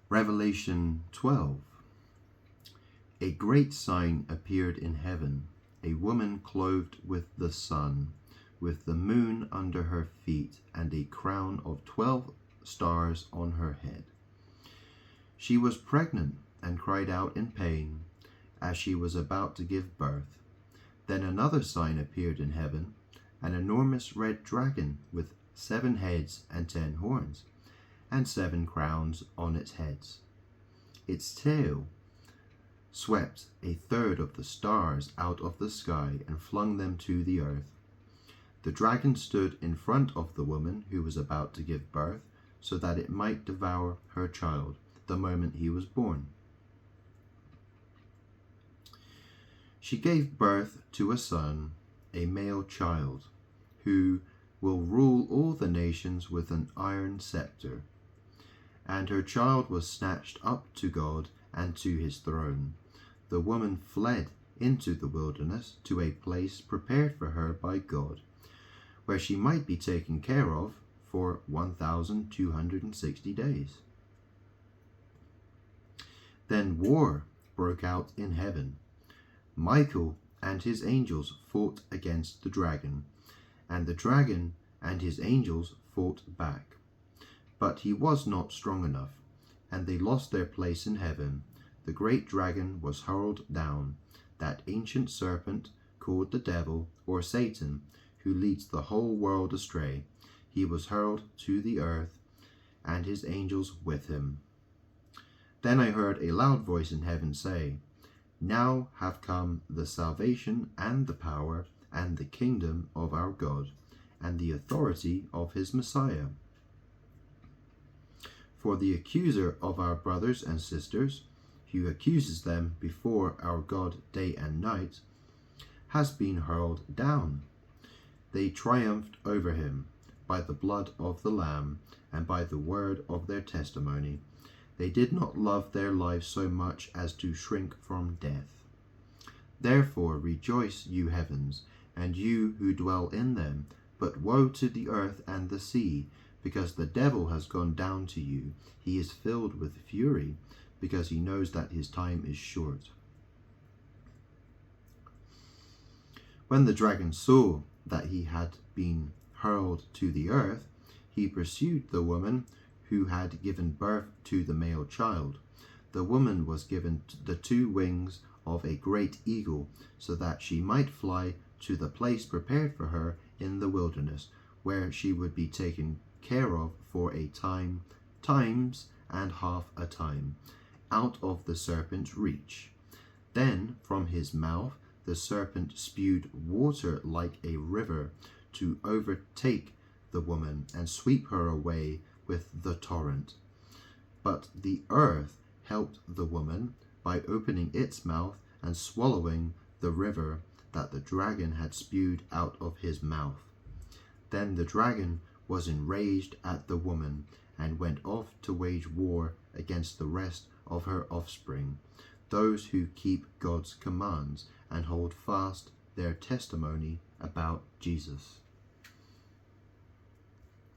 Revelation 12. A great sign appeared in heaven, a woman clothed with the sun, with the moon under her feet, and a crown of 12 stars on her head. She was pregnant and cried out in pain as she was about to give birth. Then another sign appeared in heaven, an enormous red dragon with 7 heads and 10 horns, and 7 crowns on its heads. Its tail swept a third of the stars out of the sky and flung them to the earth. The dragon stood in front of the woman who was about to give birth, so that it might devour her child the moment he was born. She gave birth to a son, a male child, who will rule all the nations with an iron scepter. And her child was snatched up to God and to his throne. The woman fled into the wilderness to a place prepared for her by God, where she might be taken care of for 1,260 days. Then war broke out in heaven. Michael and his angels fought against the dragon, and the dragon and his angels fought back. But he was not strong enough, and they lost their place in heaven. The great dragon was hurled down, that ancient serpent called the devil or Satan, who leads the whole world astray. He was hurled to the earth, and his angels with him. Then I heard a loud voice in heaven say, "Now have come the salvation and the power and the kingdom of our God, and the authority of his Messiah. For the accuser of our brothers and sisters, who accuses them before our God day and night, has been hurled down. They triumphed over him by the blood of the Lamb and by the word of their testimony. They did not love their lives so much as to shrink from death. Therefore rejoice, you heavens, and you who dwell in them. But woe to the earth and the sea, because the devil has gone down to you. He is filled with fury, because he knows that his time is short." When the dragon saw that he had been hurled to the earth, he pursued the woman who had given birth to the male child. The woman was given the 2 wings of a great eagle, so that she might fly to the place prepared for her in the wilderness, where she would be taken care of for a time, times and half a time, out of the serpent's reach. Then from his mouth the serpent spewed water like a river to overtake the woman and sweep her away with the torrent. But the earth helped the woman by opening its mouth and swallowing the river that the dragon had spewed out of his mouth. Then the dragon was enraged at the woman and went off to wage war against the rest of her offspring, those who keep God's commands and hold fast their testimony about Jesus.